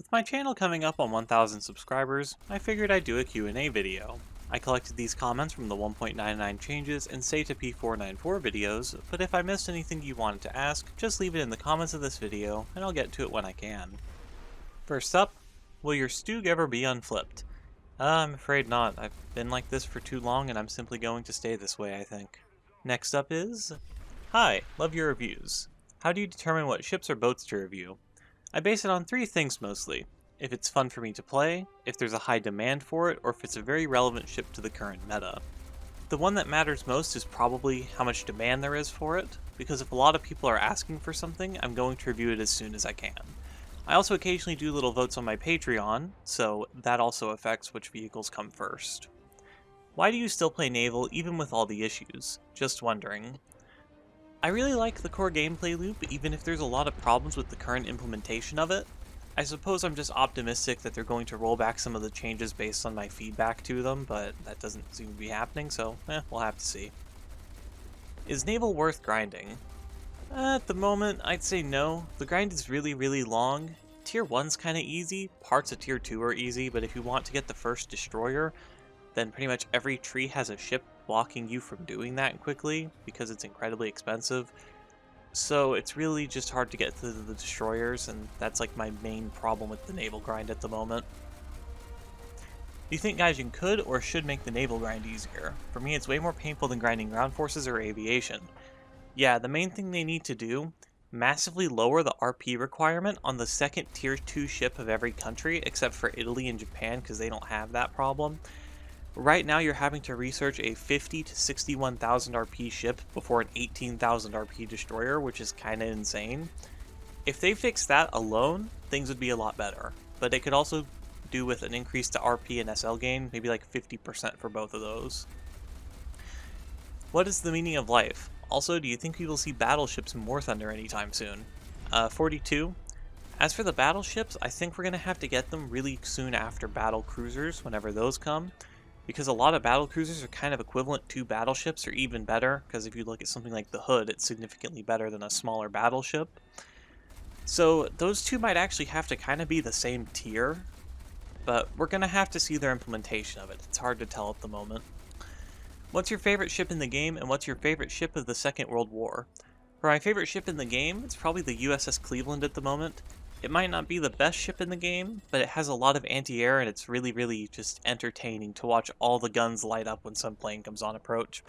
With my channel coming up on 1,000 subscribers, I figured I'd do a Q&A video. I collected these comments from the 1.99 changes and Stay to P494 videos, but if I missed anything you wanted to ask, just leave it in the comments of this video, and I'll get to it when I can. First up, will your Stug ever be unflipped? I'm afraid not. I've been like this for too long and I'm simply going to stay this way, I think. Next up is... Hi, love your reviews. How do you determine what ships or boats to review? I base it on three things mostly. If it's fun for me to play, if there's a high demand for it, or if it's a very relevant ship to the current meta. The one that matters most is probably how much demand there is for it, because if a lot of people are asking for something, I'm going to review it as soon as I can. I also occasionally do little votes on my Patreon, so that also affects which vehicles come first. Why do you still play Naval even with all the issues? Just wondering. I really like the core gameplay loop, even if there's a lot of problems with the current implementation of it. I suppose I'm just optimistic that they're going to roll back some of the changes based on my feedback to them, but that doesn't seem to be happening, so we'll have to see. Is Naval worth grinding? At the moment, I'd say no. The grind is really long. Tier 1's kinda easy, parts of Tier 2 are easy, but if you want to get the first destroyer, then pretty much every tree has a ship blocking you from doing that quickly, because it's incredibly expensive. So it's really just hard to get to the destroyers, and that's like my main problem with the naval grind at the moment. Do you think Gaijin could or should make the naval grind easier? For me, it's way more painful than grinding ground forces or aviation. Yeah, the main thing they need to do, massively lower the RP requirement on the second tier 2 ship of every country, except for Italy and Japan, because they don't have that problem. Right now you're having to research a 50 to 61,000 RP ship before an 18,000 RP destroyer, which is kinda insane. If they fix that alone, things would be a lot better. But they could also do with an increase to RP and SL gain, maybe like 50% for both of those. What is the meaning of life? Also, do you think we will see battleships in War Thunder anytime soon? 42. As for the battleships, I think we're going to have to get them really soon after battle cruisers, whenever those come. Because a lot of battle cruisers are kind of equivalent to battleships, or even better, because if you look at something like the Hood, it's significantly better than a smaller battleship. So those two might actually have to kind of be the same tier, but we're going to have to see their implementation of it. It's hard to tell at the moment. What's your favorite ship in the game, and what's your favorite ship of the Second World War? For my favorite ship in the game, it's probably the USS Cleveland at the moment. It might not be the best ship in the game, but it has a lot of anti-air and it's really just entertaining to watch all the guns light up when some plane comes on approach.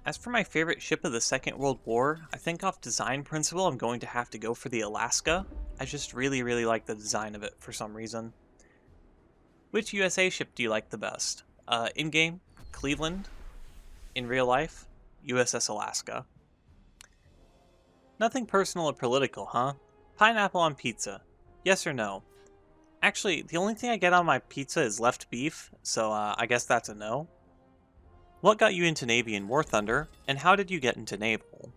As for my favorite ship of the Second World War, I think off design principle I'm going to have to go for the Alaska. I just really like the design of it for some reason. Which USA ship do you like the best? In-game, Cleveland. In real life, USS Alaska. Nothing personal or political, huh? Pineapple on pizza. Yes or no? Actually, the only thing I get on my pizza is left beef, so I guess that's a no. What got you into Navy in War Thunder, and how did you get into Naval?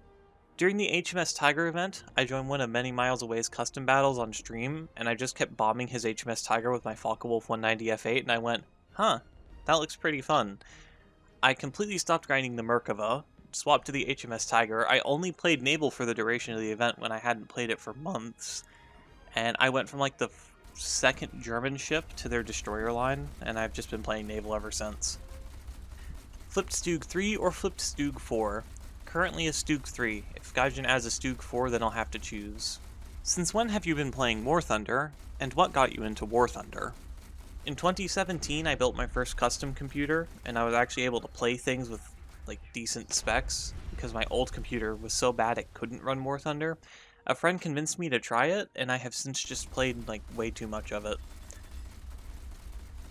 During the HMS Tiger event, I joined one of Many Miles Away's custom battles on stream, and I just kept bombing his HMS Tiger with my Focke-Wulf 190 F8, and I went, huh, that looks pretty fun. I completely stopped grinding the Merkava, swapped to the HMS Tiger. I only played Naval for the duration of the event when I hadn't played it for months. And I went from like the second German ship to their destroyer line, and I've just been playing Naval ever since. Flipped Stug 3 or flipped Stug 4? Currently a Stug 3. If Gaijin adds a Stug 4, then I'll have to choose. Since when have you been playing War Thunder, and what got you into War Thunder? In 2017, I built my first custom computer, and I was actually able to play things with like decent specs, because my old computer was so bad it couldn't run War Thunder. A friend convinced me to try it, and I have since just played like way too much of it.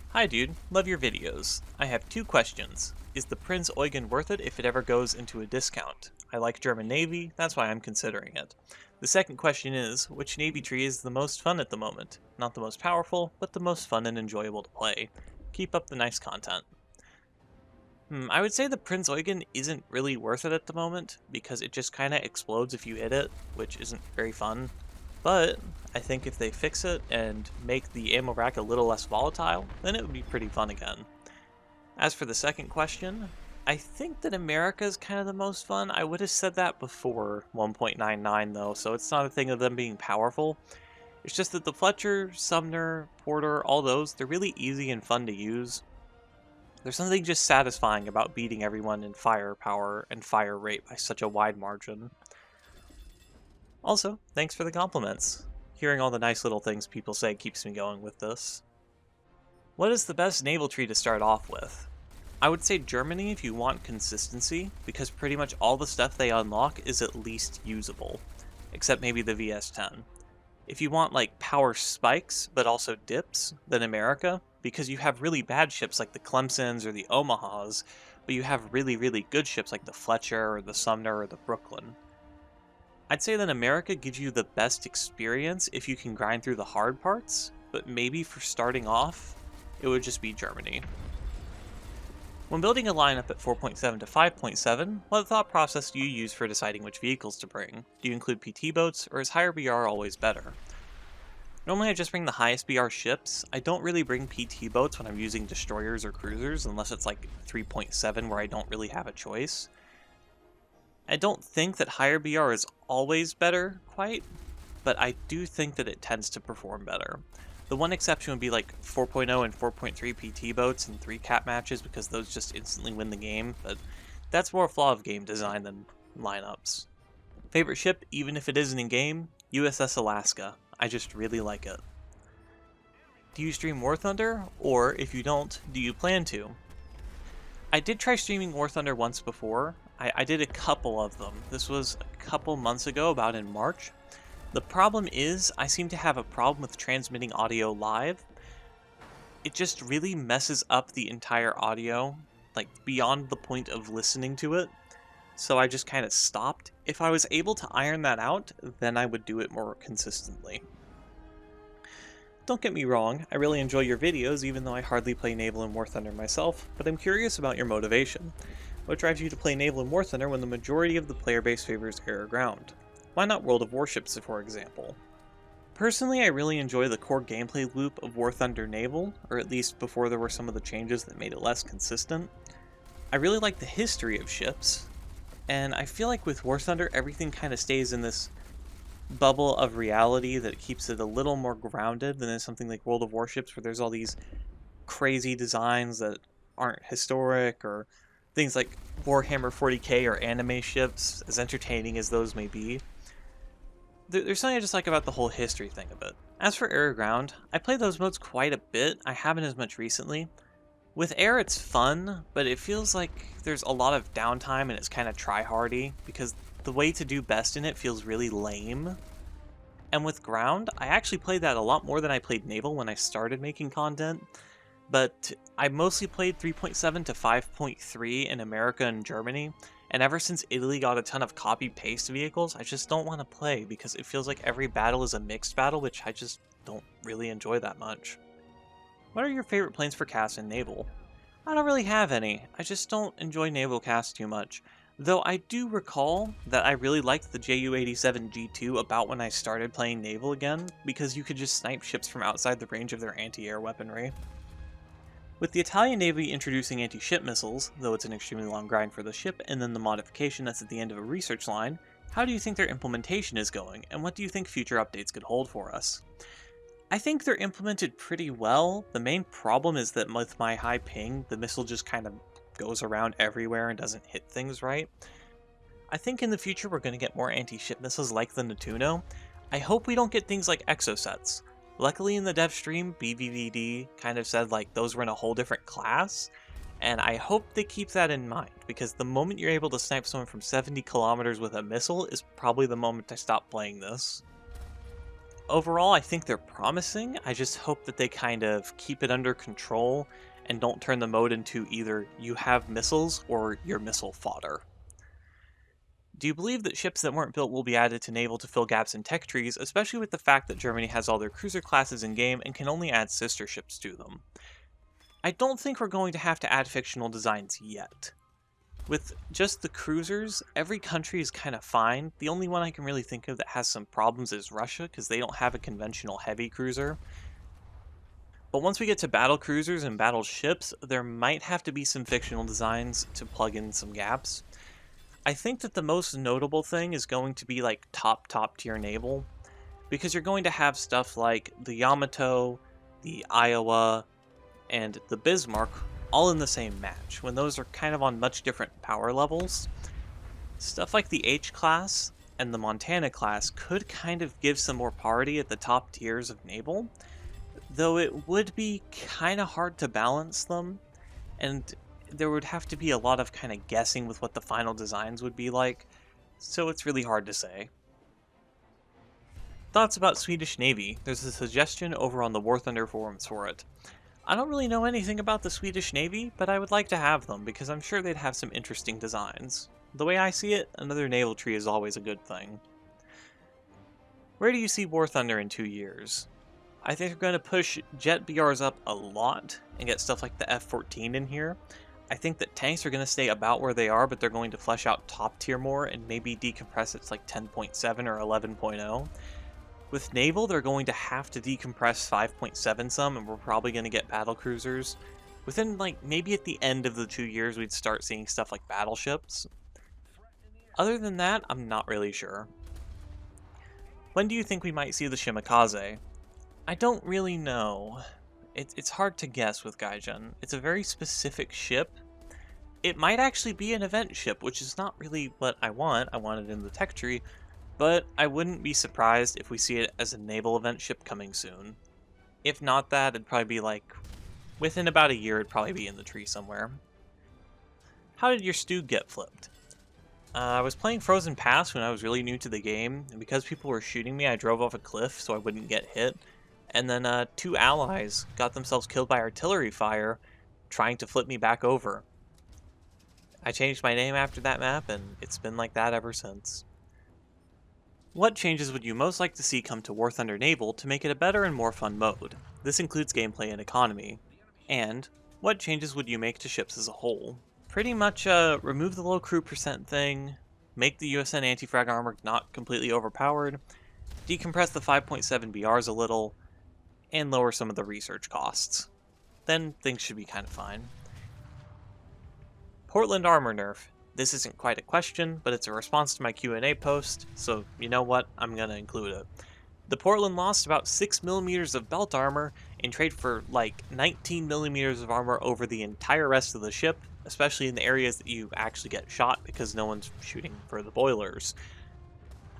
Hi dude, love your videos. I have two questions. Is the Prinz Eugen worth it if it ever goes into a discount? I like German Navy, that's why I'm considering it. The second question is, which Navy tree is the most fun at the moment? Not the most powerful, but the most fun and enjoyable to play. Keep up the nice content. I would say the Prinz Eugen isn't really worth it at the moment, because it just kinda explodes if you hit it, which isn't very fun. But I think if they fix it and make the ammo rack a little less volatile, then it would be pretty fun again. As for the second question, I think that America is kind of the most fun. I would have said that before 1.99 though, so it's not a thing of them being powerful. It's just that the Fletcher, Sumner, Porter, all those, they're really easy and fun to use. There's something just satisfying about beating everyone in firepower and fire rate by such a wide margin. Also, thanks for the compliments. Hearing all the nice little things people say keeps me going with this. What is the best naval tree to start off with? I would say Germany if you want consistency, because pretty much all the stuff they unlock is at least usable, except maybe the VS-10. If you want like power spikes, but also dips, then America, because you have really bad ships like the Clemsons or the Omahas, but you have really, really good ships like the Fletcher or the Sumner or the Brooklyn. I'd say that America gives you the best experience if you can grind through the hard parts, but maybe for starting off, it would just be Germany. When building a lineup at 4.7 to 5.7, what thought process do you use for deciding which vehicles to bring? Do you include PT boats, or is higher BR always better? Normally I just bring the highest BR ships. I don't really bring PT boats when I'm using destroyers or cruisers, unless it's like 3.7 where I don't really have a choice. I don't think that higher BR is always better, quite, but I do think that it tends to perform better. The one exception would be like 4.0 and 4.3 PT boats and 3 cap matches because those just instantly win the game, but that's more a flaw of game design than lineups. Favorite ship, even if it isn't in game? USS Alaska. I just really like it. Do you stream War Thunder? Or, if you don't, do you plan to? I did try streaming War Thunder once before. I did a couple of them. This was a couple months ago, about in March. The problem is, I seem to have a problem with transmitting audio live. It just really messes up the entire audio, like beyond the point of listening to it. So I just kind of stopped. If I was able to iron that out, then I would do it more consistently. Don't get me wrong, I really enjoy your videos even though I hardly play Naval and War Thunder myself, but I'm curious about your motivation. What drives you to play Naval and War Thunder when the majority of the player base favors air or ground? Why not World of Warships, for example? Personally, I really enjoy the core gameplay loop of War Thunder Naval, or at least before there were some of the changes that made it less consistent. I really like the history of ships, and I feel like with War Thunder everything kind of stays in this bubble of reality that keeps it a little more grounded than in something like World of Warships where there's all these crazy designs that aren't historic, or things like Warhammer 40k or anime ships, as entertaining as those may be. There's something I just like about the whole history thing of it. As for air or ground, I play those modes quite a bit. I haven't as much recently. With air it's fun, but it feels like there's a lot of downtime and it's kind of try-hardy, because the way to do best in it feels really lame. And with ground, I actually played that a lot more than I played Naval when I started making content, but I mostly played 3.7 to 5.3 in America and Germany, and ever since Italy got a ton of copy-paste vehicles, I just don't want to play because it feels like every battle is a mixed battle, which I just don't really enjoy that much. What are your favorite planes for cast in Naval? I don't really have any, I just don't enjoy Naval cast too much. Though I do recall that I really liked the Ju-87G2 about when I started playing Naval again, because you could just snipe ships from outside the range of their anti-air weaponry. With the Italian Navy introducing anti-ship missiles, though it's an extremely long grind for the ship, and then the modification that's at the end of a research line, how do you think their implementation is going, and what do you think future updates could hold for us? I think they're implemented pretty well. The main problem is that with my high ping, the missile just kind of goes around everywhere and doesn't hit things right. I think in the future we're going to get more anti-ship missiles like the Nettuno. I hope we don't get things like exosets. Luckily in the dev stream, BVVD kind of said like those were in a whole different class, and I hope they keep that in mind, because the moment you're able to snipe someone from 70 kilometers with a missile is probably the moment I stop playing this. Overall, I think they're promising. I just hope that they kind of keep it under control and don't turn the mode into either you have missiles or you're missile fodder. Do you believe that ships that weren't built will be added to Naval to fill gaps in tech trees, especially with the fact that Germany has all their cruiser classes in game and can only add sister ships to them? I don't think we're going to have to add fictional designs yet. With just the cruisers, every country is kind of fine. The only one I can really think of that has some problems is Russia, because they don't have a conventional heavy cruiser. But once we get to battle cruisers and battle ships, there might have to be some fictional designs to plug in some gaps. I think that the most notable thing is going to be like top tier naval. because you're going to have stuff like the Yamato, the Iowa, and the Bismarck all in the same match, when those are kind of on much different power levels. Stuff like the H-class and the Montana class could kind of give some more parity at the top tiers of Naval, though it would be kind of hard to balance them, and there would have to be a lot of kind of guessing with what the final designs would be like, so it's really hard to say. Thoughts about Swedish Navy? There's a suggestion over on the War Thunder forums for it. I don't really know anything about the Swedish Navy, but I would like to have them because I'm sure they'd have some interesting designs. The way I see it, another naval tree is always a good thing. Where do you see War Thunder in 2 years? I think they're going to push jet BRs up a lot and get stuff like the F-14 in here. I think that tanks are going to stay about where they are, but they're going to flesh out top tier more and maybe decompress it to like 10.7 or 11.0. With Naval, they're going to have to decompress 5.7 some, and we're probably going to get battle cruisers. Within, like, maybe at the end of the 2 years, we'd start seeing stuff like battleships. Other than that, I'm not really sure. When do you think we might see the Shimakaze? I don't really know. It's hard to guess with Gaijin. It's a very specific ship. It might actually be an event ship, which is not really what I want. I want it in the tech tree. But I wouldn't be surprised if we see it as a naval event ship coming soon. If not that, it'd probably be like, within about a year, it'd probably be in the tree somewhere. How did your stew get flipped? I was playing Frozen Pass when I was really new to the game, and because people were shooting me, I drove off a cliff so I wouldn't get hit. And then 2 allies got themselves killed by artillery fire, trying to flip me back over. I changed my name after that map, and it's been like that ever since. What changes would you most like to see come to War Thunder Naval to make it a better and more fun mode? This includes gameplay and economy. And, what changes would you make to ships as a whole? Pretty much remove the low crew percent thing, make the USN anti-frag armor not completely overpowered, decompress the 5.7 BRs a little, and lower some of the research costs. Then things should be kind of fine. Portland armor nerf. This isn't quite a question, but it's a response to my Q&A post, so you know what, I'm gonna include it. The Portland lost about 6mm of belt armor in trade for like 19mm of armor over the entire rest of the ship, especially in the areas that you actually get shot because no one's shooting for the boilers.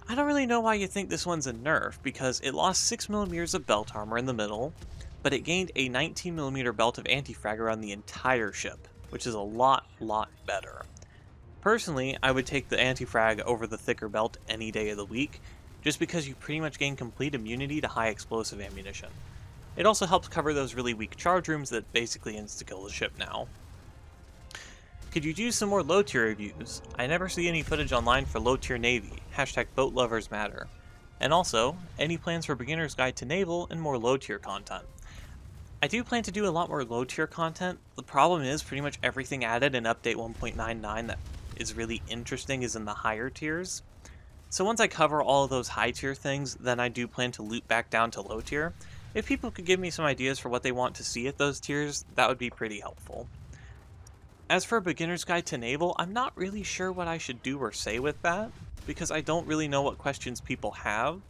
I don't really know why you think this one's a nerf, because it lost 6mm of belt armor in the middle, but it gained a 19mm belt of anti-frag around the entire ship, which is a lot better. Personally, I would take the anti-frag over the thicker belt any day of the week, just because you pretty much gain complete immunity to high explosive ammunition. It also helps cover those really weak charge rooms that basically insta-kill the ship now. Could you do some more low tier reviews? I never see any footage online for low tier Navy, #BoatLoversMatter. And also, any plans for Beginner's Guide to Naval and more low tier content? I do plan to do a lot more low tier content. The problem is pretty much everything added in update 1.99 that is really interesting is in the higher tiers. So once I cover all of those high tier things, then I do plan to loop back down to low tier. If people could give me some ideas for what they want to see at those tiers, that would be pretty helpful. As for a Beginner's Guide to Naval, I'm not really sure what I should do or say with that, because I don't really know what questions people have.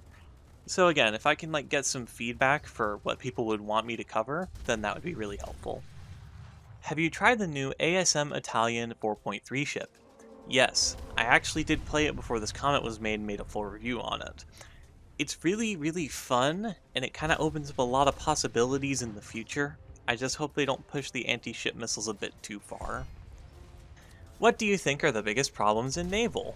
So again, if I can get some feedback for what people would want me to cover, then that would be really helpful. Have you tried the new ASM Italian 4.3 ship? Yes, I actually did play it before this comment was made and made a full review on it. It's really fun, and it kind of opens up a lot of possibilities in the future. I just hope they don't push the anti-ship missiles a bit too far. What do you think are the biggest problems in Naval?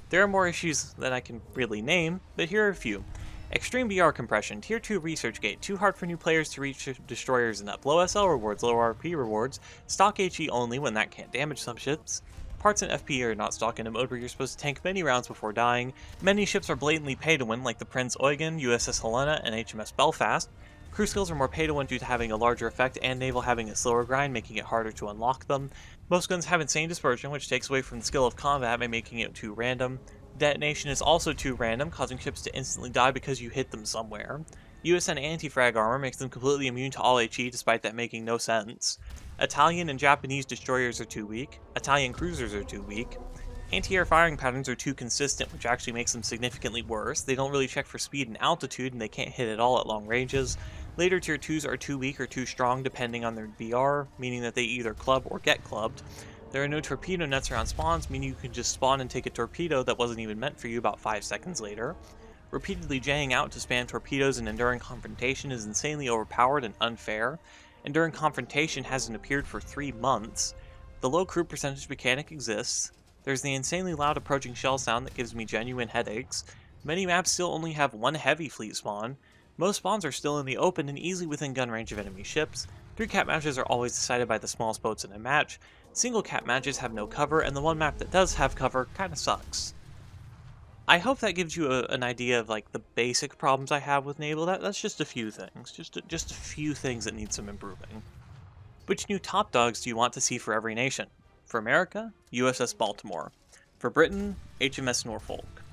There are more issues than I can really name, but here are a few. Extreme BR compression, Tier 2 research gate, too hard for new players to reach destroyers and up, low SL rewards, low RP rewards, stock HE only when that can't damage some ships, parts and FP are not stock in a mode where you're supposed to tank many rounds before dying, many ships are blatantly pay to win like the Prince Eugen, USS Helena, and HMS Belfast, crew skills are more pay to win due to having a larger effect and Naval having a slower grind, making it harder to unlock them, most guns have insane dispersion which takes away from the skill of combat by making it too random, detonation is also too random, causing ships to instantly die because you hit them somewhere. USN anti-frag armor makes them completely immune to all HE despite that making no sense. Italian and Japanese destroyers are too weak. Italian cruisers are too weak. Anti-air firing patterns are too consistent, which actually makes them significantly worse. They don't really check for speed and altitude, and they can't hit at all at long ranges. Later tier 2s are too weak or too strong depending on their BR, meaning that they either club or get clubbed. There are no torpedo nets around spawns, meaning you can just spawn and take a torpedo that wasn't even meant for you about 5 seconds later. Repeatedly jaying out to spam torpedoes and enduring confrontation is insanely overpowered and unfair. Enduring confrontation hasn't appeared for 3 months. The low crew percentage mechanic exists. There's the insanely loud approaching shell sound that gives me genuine headaches. Many maps still only have one heavy fleet spawn. Most spawns are still in the open and easily within gun range of enemy ships. 3-cap matches are always decided by the smallest boats in a match. Single-cap matches have no cover, and the one map that does have cover kinda sucks. I hope that gives you an idea of like the basic problems I have with Naval. That's just a few things. Just a few things that need some improving. Which new top dogs do you want to see for every nation? For America, USS Baltimore. For Britain, HMS Norfolk.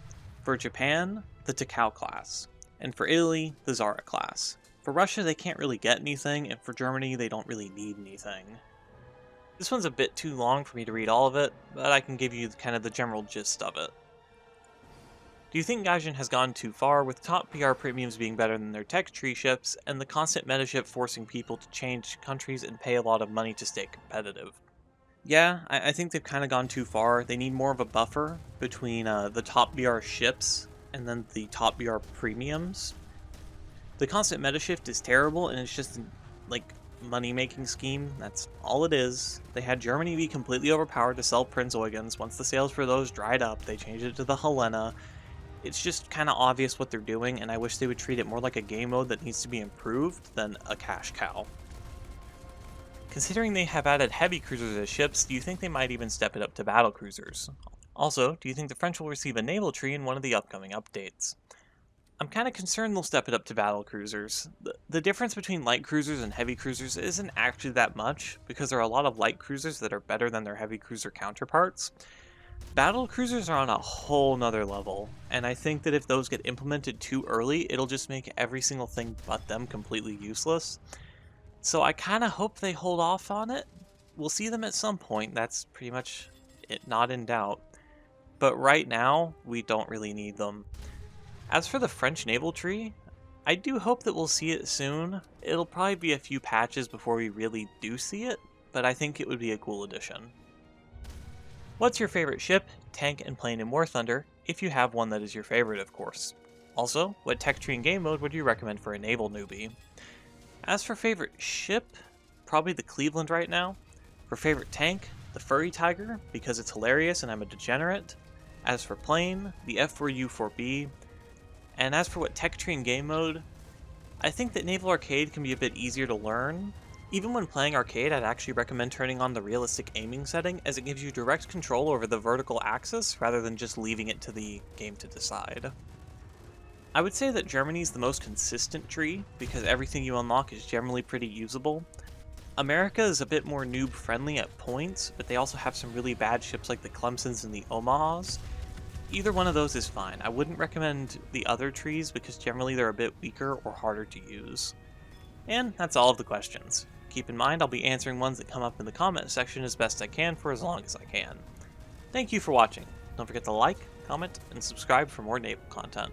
For Japan, the Takao class. And for Italy, the Zara class. For Russia, they can't really get anything, and for Germany, they don't really need anything. This one's a bit too long for me to read all of it, but I can give you kind of the general gist of it. Do you think Gaijin has gone too far, with top PR premiums being better than their tech tree ships, and the constant meta ship forcing people to change countries and pay a lot of money to stay competitive? Yeah, I think they've kind of gone too far. They need more of a buffer between the top BR ships and then the top BR premiums. The constant meta shift is terrible, and it's just like money-making scheme. That's all it is. They had Germany be completely overpowered to sell Prinz Eugens. Once the sales for those dried up, they changed it to the Helena. It's just kind of obvious what they're doing, and I wish they would treat it more like a game mode that needs to be improved than a cash cow. Considering they have added heavy cruisers as ships, do you think they might even step it up to battle cruisers? Also, do you think the French will receive a naval tree in one of the upcoming updates? I'm kind of concerned they'll step it up to battle cruisers. The difference between light cruisers and heavy cruisers isn't actually that much, because there are a lot of light cruisers that are better than their heavy cruiser counterparts. Battle cruisers are on a whole nother level, and I think that if those get implemented too early, it'll just make every single thing but them completely useless. So I kind of hope they hold off on it. We'll see them at some point, that's pretty much it, not in doubt. But right now, we don't really need them. As for the French naval tree, I do hope that we'll see it soon. It'll probably be a few patches before we really do see it, but I think it would be a cool addition. What's your favorite ship, tank, and plane in War Thunder, if you have one that is your favorite, of course? Also, what tech tree and game mode would you recommend for a naval newbie? As for favorite ship, probably the Cleveland right now. For favorite tank, the Furry Tiger, because it's hilarious and I'm a degenerate. As for plane, the F4U4B. And as for what tech tree and game mode, I think that Naval Arcade can be a bit easier to learn. Even when playing Arcade, I'd actually recommend turning on the realistic aiming setting, as it gives you direct control over the vertical axis, rather than just leaving it to the game to decide. I would say that Germany's the most consistent tree, because everything you unlock is generally pretty usable. America is a bit more noob-friendly at points, but they also have some really bad ships like the Clemsons and the Omahas. Either one of those is fine. I wouldn't recommend the other trees, because generally they're a bit weaker or harder to use. And that's all of the questions. Keep in mind I'll be answering ones that come up in the comment section as best I can for as long as I can. Thank you for watching. Don't forget to like, comment, and subscribe for more naval content.